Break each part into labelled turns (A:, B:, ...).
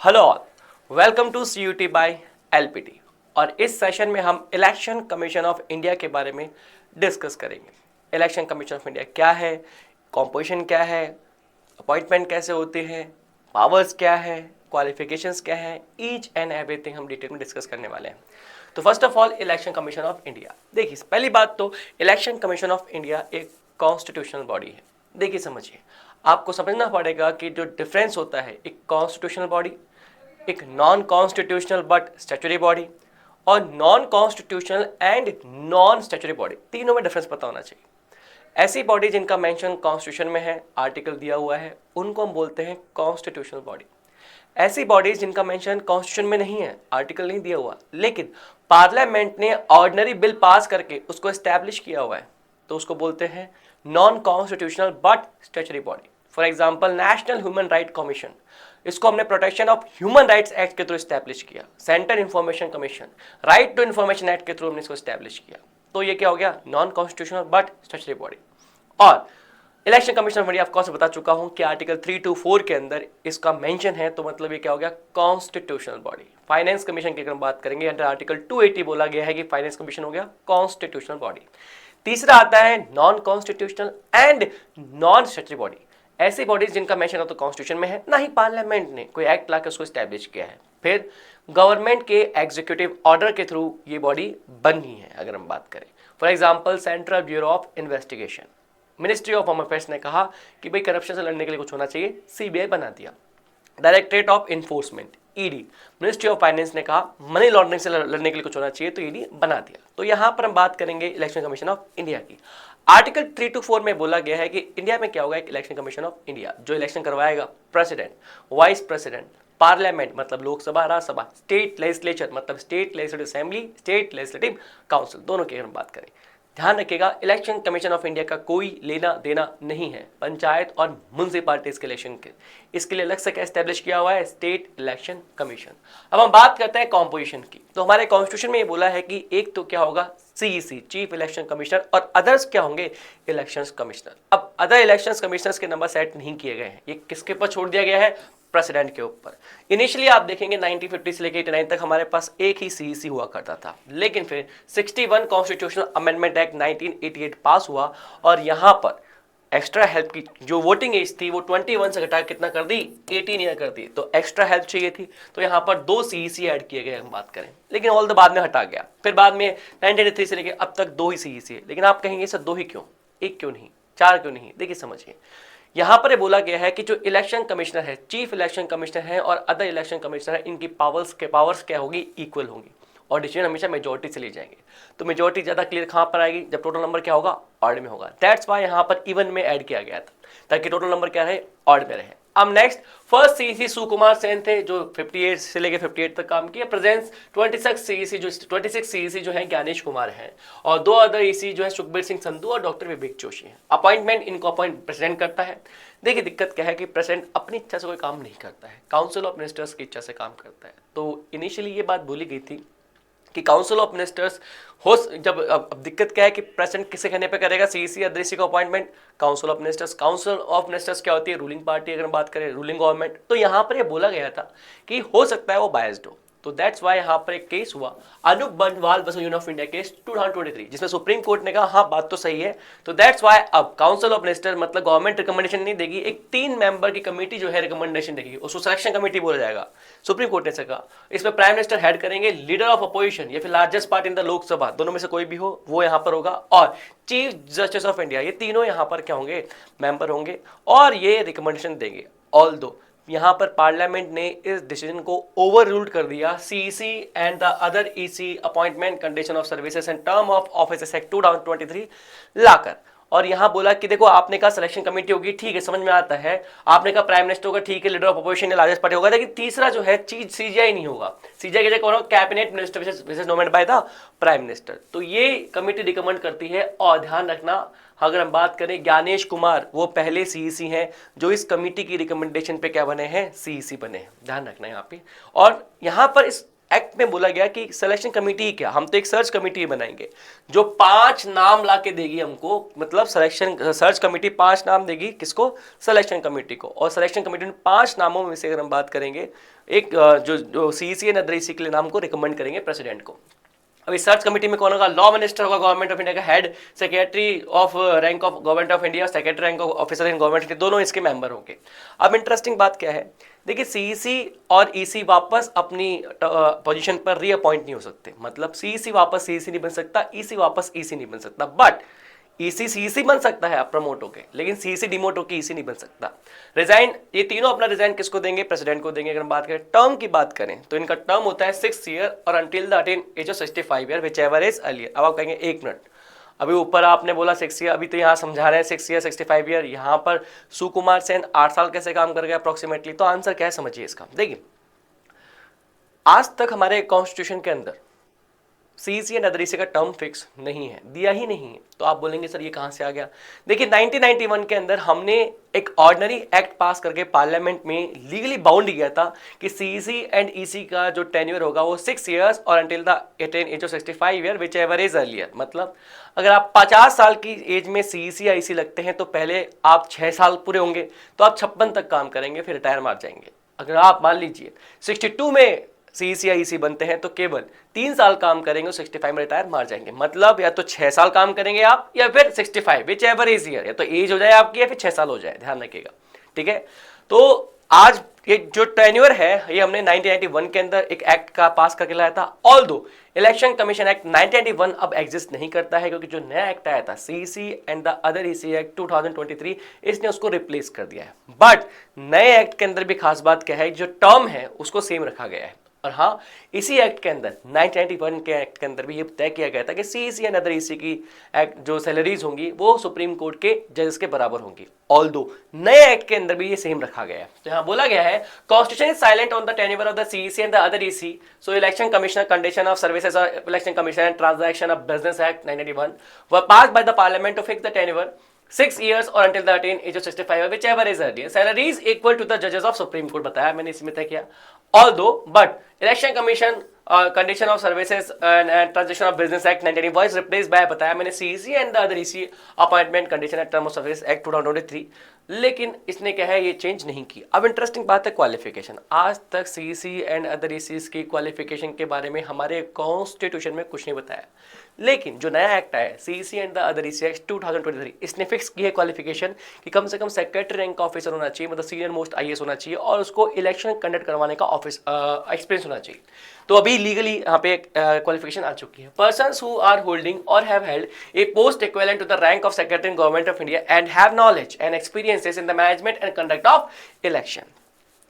A: Hello all, welcome to CUT by LPT। और इस session में हम इलेक्शन कमीशन ऑफ इंडिया के बारे में डिस्कस करेंगे। इलेक्शन कमीशन ऑफ इंडिया क्या है, कॉम्पोजिशन क्या है, अपॉइंटमेंट कैसे होते हैं, पावर्स क्या है, क्वालिफिकेशंस क्या है, ईच एंड एवरीथिंग हम डिटेल में डिस्कस करने वाले हैं। तो first of all election Commission of India, देखिए पहली बात तो इलेक्शन कमीशन ऑफ इंडिया एक कॉन्स्टिट्यूशनल बॉडी है। देखिए समझिए, आपको समझना पड़ेगा कि जो डिफरेंस होता है एक कॉन्स्टिट्यूशनल बॉडी, एक non constitutional but statutory body और non constitutional and non statutory body, तीनों में डिफरेंस पता होना चाहिए। ऐसी बॉडी जिनका मेंशन कॉन्स्टिट्यूशन में है, आर्टिकल दिया हुआ है, उनको हम बोलते हैं कॉन्स्टिट्यूशनल बॉडी। ऐसी बॉडीज जिनका मेंशन कॉन्स्टिट्यूशन में नहीं है, आर्टिकल नहीं दिया हुआ, लेकिन पार्लियामेंट ने ऑर्डिनरी बिल पास करके उसको एस्टैब्लिश किया हुआ है, तो उसको बोलते हैं non constitutional but statutory body. For example National Human Right Commission, इसको हमने Protection of Human Rights Act के थ्रू स्टैब्लिश किया। Central Information Commission, Right to Information Act के थ्रू हमने इसको स्टैब्लिश किया। तो ये क्या हो गया, non constitutional but statutory body. और Election Commission of India of course बता चुका हूं कि आर्टिकल 3 to 4 के अंदर इसका मेंशन है, तो मतलब ये क्या हो गया, कॉन्स्टिट्यूशनल बॉडी। फाइनेंस कमीशन की अगर हम बात करेंगे, अंडर आर्टिकल 280 बोला गया है कि फाइनेंस कमीशन हो गया कॉन्स्टिट्यूशनल बॉडी। तीसरा आता है non constitutional and non statutory body, ऐसी बॉडीज जिनका मेंशन हो तो कॉन्स्टिट्यूशन में है, ना ही पार्लियामेंट ने कोई एक्ट लाकर उसको स्टैब्लिश किया है, फिर गवर्नमेंट के एग्जीक्यूटिव ऑर्डर के थ्रू ये बॉडी बनी है। अगर हम बात करें for example central bureau of investigation, ministry of home affairs ने कहा कि भाई करप्शन से लड़ने के लिए कुछ होना चाहिए, CBI बना दिया। Directorate of enforcement ED, ministry of finance ने कहा मनी लॉन्ड्रिंग से लड़ने के लिए कुछ होना चाहिए, तो ED बना दिया। तो यहां पर हम बात करेंगे इलेक्शन कमीशन ऑफ इंडिया की। आर्टिकल 3 to 4 में बोला गया है कि इंडिया में क्या होगा, एक इलेक्शन कमीशन ऑफ इंडिया जो इलेक्शन करवाएगा प्रेसिडेंट, वाइस प्रेसिडेंट, पार्लियामेंट मतलब लोकसभा राज्यसभा, स्टेट लेजिस्लेचर मतलब state legislative assembly, state legislative council, दोनों की हम बात करें। ध्यान रखिएगा इलेक्शन कमीशन ऑफ इंडिया का कोई लेना देना नहीं है पंचायत और म्युनिसिपैलिटीज के इलेक्शन के, इसके लिए अलग से क्या एस्टेब्लिश किया हुआ है, स्टेट इलेक्शन कमीशन। अब हम बात करते हैं कॉम्पोजिशन की, तो हमारे कॉन्स्टिट्यूशन में ये बोला है कि एक तो क्या होगा CEC चीफ इलेक्शन कमिश्नर, और अदर्स क्या होंगे इलेक्शन कमिश्नर। अब अदर इलेक्शन कमिश्नर्स के नंबर सेट नहीं किए गए हैं, ये किसके ऊपर छोड़ दिया गया है, प्रेसिडेंट के ऊपर। इनिशियली आप देखेंगे 1950 से लेकर 89 तक हमारे पास एक ही CEC हुआ करता था, लेकिन फिर 61 कॉन्स्टिट्यूशनल अमेंडमेंट एक्ट 1988 पास हुआ और यहां पर एक्स्ट्रा हेल्प की जो वोटिंग एज थी वो 21 से घटा कितना कर दी, 18 ईयर कर दी। तो एक्स्ट्रा हेल्प चाहिए थी, तो यहाँ पर 2 CEC ऐड किए गए हम बात करें, लेकिन ऑल द बाद में हटा गया। फिर बाद में 1983 से लेकर अब तक 2 ही CEC है, लेकिन आप कहेंगे सर 2 ही क्यों, 1 क्यों नहीं, 4 क्यों नहीं। देखिए समझिए, यहां पर बोला गया है कि जो इलेक्शन कमिश्नर है, चीफ इलेक्शन कमिश्नर है और अदर इलेक्शन कमिश्नर है, इनकी पावर्स क्या होगी, इक्वल होंगी और डिसीजन हमेशा मेजोरिटी से ली जाएंगे। तो मेजोरिटी ज्यादा क्लियर कहां पर आएगी, जब टोटल नंबर क्या होगा, ऑड में होगा। दैट्स व्हाई यहां पर इवन में ऐड किया गया था, ताकि टोटल नंबर क्या रहे, ऑड में रहे। अब next first CEC Sukumar Sen थे, जो 58 से लेकर 58 तक काम किया। प्रेजेंट 26 CEC जो है ज्ञानेश कुमार हैं, और 2 अदर EC जो है सुखबीर सिंह संधू और डॉक्टर विवेक जोशी हैं। अपॉइंटमेंट इनको अपॉइंट प्रेसिडेंट करता है। देखिए दिक्कत क्या है कि प्रेसिडेंट अपनी इच्छा से कोई काम नहीं करता है, काउंसिल ऑफ मिनिस्टर्स की इच्छा से काम करता है। तो इनिशियली ये बात बोली गई थी कि काउंसिल ऑफ मिनिस्टर्स हो, जब अब दिक्कत क्या है कि प्रेसिडेंट किसे कहने पे करेगा, CEC या DRC का appointment, council of ministers. Council of ministers क्या होती है, रूलिंग पार्टी, अगर हम बात करें रूलिंग गवर्नमेंट। तो यहाँ पर ये बोला गया था कि हो सकता है वो बायस्ड हो, तो दैट्स वाई यहाँ पर एक केस हुआ, Anoop Bandhwal versus Union of India case 2023, जिसमें सुप्रीम कोर्ट ने कहा हाँ बात तो सही है। तो दैट्स वाई अब काउंसिल ऑफ मिनिस्टर मतलब गवर्नमेंट रिकमेंडेशन नहीं देगी, एक 3 मेंबर की कमेटी जो है रिकमेंडेशन देगी, उसको सिलेक्शन कमेटी बोला जाएगा। सुप्रीम कोर्ट ने कहा इसमें प्राइम मिनिस्टर हेड करेंगे, लीडर ऑफ अपोजिशन या फिर largest party in the Lok Sabha, दोनों में से कोई भी हो वो यहाँ पर होगा, और चीफ जस्टिस ऑफ इंडिया, ये तीनों यहाँ पर क्या होंगे, मेंबर होंगे और ये रिकमेंडेशन देंगे। ऑल दो यहां पर पार्लियामेंट ने इस डिसीजन को ओवर रूल्ड कर दिया, CEC and the other EC appointment condition of services and term of office act 2023 लाकर, और यहां बोला कि देखो आपने कहा सिलेक्शन कमेटी होगी, ठीक है समझ में आता है, आपने कहा प्राइम मिनिस्टर होगा, ठीक है, लीडर ऑफ अपोजिशन या लार्जेस्ट पार्टी होगा, लेकिन तीसरा जो है चीज CGI नहीं होगा। CGI की जगह कौन होगा, cabinet minister which is nominated by the prime minister. तो ये कमेटी रिकमेंड करती है, और ध्यान रखना अगर हम बात करें ज्ञानेश कुमार, वो पहले CEC हैं जो इस कमेटी की रिकमेंडेशन पे क्या बने हैं, CEC बने हैं, ध्यान रखना यहाँ पे। और यहाँ पर इस एक्ट में बोला गया कि सिलेक्शन कमेटी क्या, हम तो एक सर्च कमेटी बनाएंगे जो 5 नाम ला के देगी हमको, मतलब सिलेक्शन सर्च कमेटी 5 नाम देगी किसको, सिलेक्शन कमेटी को। और सिलेक्शन कमेटी ने 5 नामों में से अगर हम बात करेंगे, एक जो सीईसी एंड अदर ईसी के लिए नाम को रिकमेंड करेंगे प्रेसिडेंट को। अभी सर्च कमेटी में कौन होगा, लॉ मिनिस्टर होगा गवर्नमेंट ऑफ इंडिया का head, secretary of rank of government of India, secretary rank of officer in government, दोनों इसके मेंबर होंगे। अब इंटरेस्टिंग बात क्या है, देखिए सीईसी और ईसी वापस अपनी पोजीशन पर रीअपॉइंट नहीं हो सकते, मतलब सीईसी वापस सीईसी नहीं बन सकता, ईसी वापस ईसी नहीं बन सकता, बट ईसी सीईसी बन सकता है आप प्रमोट होके, लेकिन सीईसी डिमोट होके ईसी नहीं बन सकता। रिजाइन, ये तीनों अपना रिजाइन किसको देंगे, प्रेसिडेंट को देंगे। अगर हम बात करें टर्म की बात करें तो इनका टर्म होता है 6 ईयर और until the attain age of 65 year whichever is earlier. अब आप कहेंगे 1 मिनट, अभी ऊपर आपने बोला 6 ईयर, अभी तो यहाँ समझा रहे हैं 6 ईयर 65 ईयर, यहाँ पर सुकुमार सेन 8 साल कैसे काम कर गया अप्रोक्सीमेटली। तो आंसर क्या है समझिए इसका। देखिए आज तक हमारे कॉन्स्टिट्यूशन के अंदर सीईसी एंड अदर ईसी का टर्म फिक्स नहीं है, दिया ही नहीं है। तो आप बोलेंगे सर ये कहां से आ गया, देखिए 1991 के अंदर हमने एक ऑर्डिनरी एक्ट पास करके पार्लियामेंट में लीगली बाउंड किया था कि सीईसी एंड ईसी का जो टेन्योर होगा वो 6 इयर्स और until the attain age of 65 year whichever is earlier. मतलब अगर आप 50 साल की एज में सीईसी या ईसी लगते हैं तो पहले आप 6 साल पूरे होंगे, तो आप 56 तक काम करेंगे, फिर रिटायर मार जाएंगे। अगर आप मान लीजिए 62 में सीईसी या ईसी बनते हैं तो केवल 3 साल काम करेंगे, 65 में रिटायर मार जाएंगे। मतलब या तो 6 साल काम करेंगे आप या फिर 65 विच एवर इज ईयर, या तो एज हो जाए आपकी या फिर 6 साल हो जाए, ध्यान रखिएगा, ठीक है। तो आज ये जो टेन्योर है ये हमने 1991 के अंदर एक एक्ट का पास करके लाया था। ऑल्दो इलेक्शन कमीशन एक्ट 1991 अब एग्जिस्ट नहीं करता है, क्योंकि जो नया एक्ट आया था CEC and the other EC act 2023, इसने उसको रिप्लेस कर दिया है। बट नए एक्ट के अंदर भी खास बात क्या है, जो टर्म है उसको सेम रखा गया है। और हाँ, इसी एक्ट के अंदर 1991 के एक्ट के अंदर भी ये तय किया गया था कि सीईसी एंड अदर ईसी की एक्ट जो सैलरीज होंगी वो सुप्रीम कोर्ट के जजेस के बराबर होंगी। ऑल्दो नए एक्ट के अंदर भी ये सेम रखा गया है। तो यहाँ बोला गया है constitution is silent on the tenure of the CEC and the other EC, so Election Commissioner condition of services और Election Commission and transaction of business act 1991 were passed by the parliament to fix the tenure 6 years or until the attain age of 65 whichever is earlier. Salary is equal to the judges of Supreme Court, बताया मैंने इसमें तय किया। Although but Election Commission Condition of Services and Transaction of Business Act 1990 was replaced by, बताया मैंने, CEC and the other EC Appointment Condition and Term of Service Act 2023, लेकिन इसने क्या है ये चेंज नहीं की। अब इंटरेस्टिंग बात है क्वालिफिकेशन। आज तक सीईसी एंड अदर ईसीज की क्वालिफिकेशन के बारे में हमारे कॉन्स्टिट्यूशन में कुछ नहीं बताया, लेकिन जो नया एक्ट आया CEC and the other EC act 2023, इसने फिक्स की है क्वालिफिकेशन कि कम से कम सेक्रेटरी रैंक का ऑफिसर होना चाहिए, मतलब सीनियर मोस्ट आईएएस होना चाहिए, और उसको इलेक्शन कंडक्ट करवाने का ऑफिस एक्सपीरियंस होना चाहिए। तो अभी लीगली यहाँ पे क्वालिफिकेशन आ चुकी है। पर्सन्स हु आर होल्डिंग और have held a post equivalent to the rank of secretary in government of India and have knowledge and experiences in the management and conduct of election.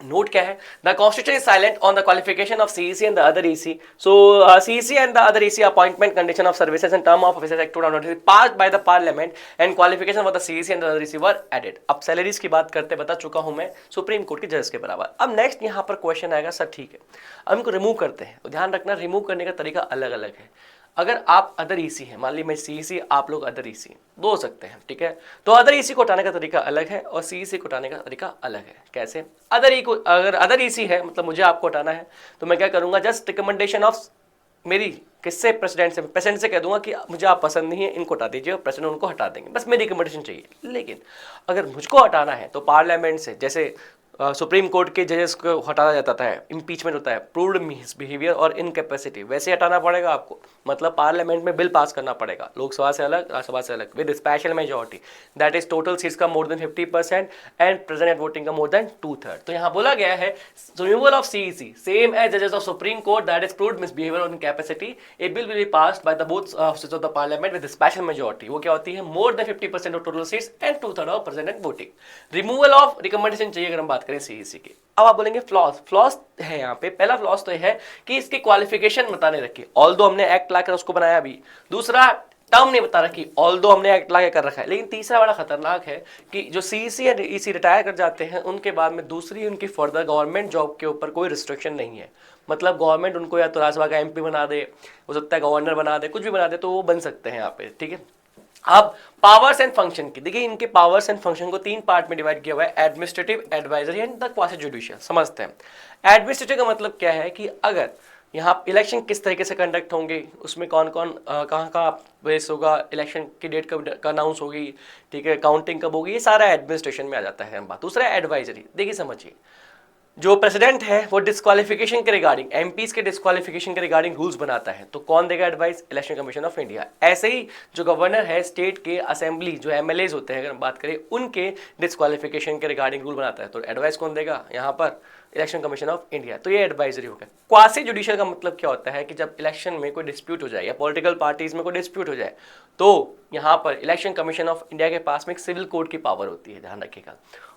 A: Note क्या है, the constitution is silent on the qualification of CEC and the other EC, so CEC and the other EC appointment condition of services and term of officers act 2023 passed by the parliament and qualification for the CEC and the other EC were added. अब salaries की बात करते बता चुका हूं मैं, supreme court के जजेस के बराबर। अब नेक्स्ट यहां पर क्वेश्चन आएगा, सर ठीक है अब इनको रिमूव करते हैं, तो ध्यान रखना रिमूव करने का तरीका अलग अलग है। अगर आप अदर ईसी हैं, मान ली मैं सीईसी, आप लोग अदर ईसी, दो हो सकते हैं, ठीक है। तो अदर ईसी को हटाने का तरीका अलग है और सीईसी को हटाने का तरीका अलग है। कैसे? अगर अदर ईसी है मतलब मुझे आपको हटाना है, तो मैं क्या करूंगा, जस्ट रिकमेंडेशन ऑफ मेरी किससे, प्रेसिडेंट से कह दूंगा कि मुझे आप पसंद नहीं है, इनको हटा दीजिए, और प्रेसिडेंट उनको हटा देंगे, बस मेरी रिकमेंडेशन चाहिए। लेकिन अगर मुझको हटाना है तो पार्लियामेंट से, जैसे सुप्रीम कोर्ट के जजेस को हटाया जाता है, इम्पीचमेंट होता है, प्रूव्ड मिसबिहेवियर और इनकैपेसिटी, वैसे हटाना पड़ेगा आपको। मतलब पार्लियामेंट में बिल पास करना पड़ेगा, लोकसभा से अलग, राज्यसभा से अलग, with special majority, that is total seats का more than 50% and present voting का मोर देन 2/3। तो यहाँ बोला गया है removal of CEC same as जजेस of Supreme Court that is proved misbehaviour और incapacity, a bill will be passed by the both houses of the parliament with special majority. वो क्या होती है, more than 50% of total seats and 2/3 of present voting. Removal of recommendation चाहिए अगर हम बात करें सीईसी की। अब आप बोलेंगे फ्लॉस है यहाँ पे। पहला फ्लॉस तो है कि इसकी क्वालिफिकेशन बताने रखी, ऑल्दो हमने एक्ट लाकर उसको बनाया अभी। दूसरा, टर्म नहीं बता रखी, ऑल्दो हमने एक्ट ला के कर रखा है। लेकिन तीसरा बड़ा खतरनाक है कि जो सीईसी या ईसी रिटायर कर जाते हैं उनके बाद में दूसरी उनकी फर्दर गवर्नमेंट जॉब के ऊपर कोई रिस्ट्रिक्शन नहीं है। मतलब गवर्नमेंट उनको या तो राज्यसभा का एमपी बना दे, हो सकता है गवर्नर बना दे, कुछ भी बना दे, तो वो बन सकते हैं यहाँ पे, ठीक है। अब पावर्स एंड फंक्शन की, देखिए इनके पावर्स एंड फंक्शन को 3 पार्ट में डिवाइड किया हुआ है, administrative, advisory and the quasi judicial. समझते हैं। एडमिनिस्ट्रेटिव का मतलब क्या है कि अगर यहाँ इलेक्शन किस तरीके से कंडक्ट होंगे, उसमें कौन कौन कहाँ कहाँ बेस होगा, इलेक्शन की डेट कब अनाउंस होगी, ठीक है, काउंटिंग कब होगी, ये सारा एडमिनिस्ट्रेशन में आ जाता है बात। दूसरा एडवाइजरी, देखिए समझिए, जो प्रेसिडेंट है वो डिस्क्वालिफिकेशन के रिगार्डिंग, एमपीज के डिस्क्वालिफिकेशन के रिगार्डिंग रूल्स बनाता है, तो कौन देगा advice? Election Commission of India. ऐसे ही जो गवर्नर है, स्टेट के असेंबली जो एमएलएज होते हैं अगर हम बात करें, उनके डिस्क्वालिफिकेशन के रिगार्डिंग रूल बनाता है, तो एडवाइस कौन देगा यहाँ पर? Election Commission of India. तो ये एडवाइजरी हो गया। क्वासी जुडिशियल का मतलब क्या होता है कि जब इलेक्शन में कोई डिस्प्यूट हो जाए या पॉलिटिकल पार्टीज में कोई डिस्प्यूट हो जाए, तो यहाँ पर इलेक्शन कमीशन ऑफ इंडिया के पास में एक सिविल कोर्ट की पावर होती है, ध्यान रखिएगा।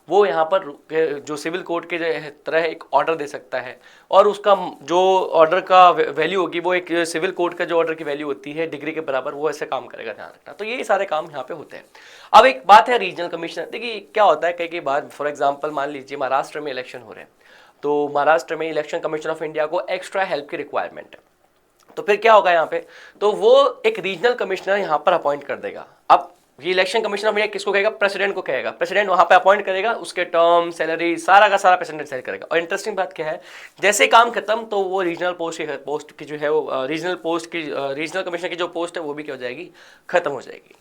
A: वो यहाँ पर जो सिविल कोर्ट के तरह एक ऑर्डर दे सकता है, और उसका जो ऑर्डर का वैल्यू होगी वो एक सिविल कोर्ट का जो ऑर्डर की वैल्यू होती है डिग्री के बराबर, वो ऐसे काम करेगा, ध्यान रखना। तो ये सारे काम यहाँ पे होते हैं। अब एक बात है रीजनल कमिश्नर। देखिए क्या होता है, कई बार फॉर एग्जाम्पल मान लीजिए महाराष्ट्र में इलेक्शन हो रहे हैं, तो महाराष्ट्र में इलेक्शन कमीशन ऑफ इंडिया को एक्स्ट्रा हेल्प की रिक्वायरमेंट है, तो फिर क्या होगा यहाँ पे, तो वो एक रीजनल कमिश्नर यहाँ पर अपॉइंट कर देगा। अब ये इलेक्शन कमीशन ऑफ इंडिया किसको कहेगा? प्रेसिडेंट को कहेगा। प्रेसिडेंट वहां पे अपॉइंट करेगा, उसके टर्म, सैलरी, सारा का सारा प्रेसिडेंट डिसाइड करेगा। और इंटरेस्टिंग बात क्या है, जैसे काम खत्म तो वो रीजनल पोस्ट की जो है वो रीजनल कमिश्नर की जो पोस्ट है वो भी क्या हो जाएगी? खत्म हो जाएगी।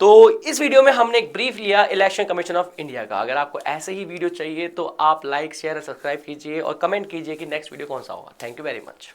A: तो इस वीडियो में हमने एक ब्रीफ लिया इलेक्शन कमीशन ऑफ इंडिया का। अगर आपको ऐसे ही वीडियो चाहिए तो आप लाइक, शेयर और सब्सक्राइब कीजिए और कमेंट कीजिए कि नेक्स्ट वीडियो कौन सा होगा। Thank you very much.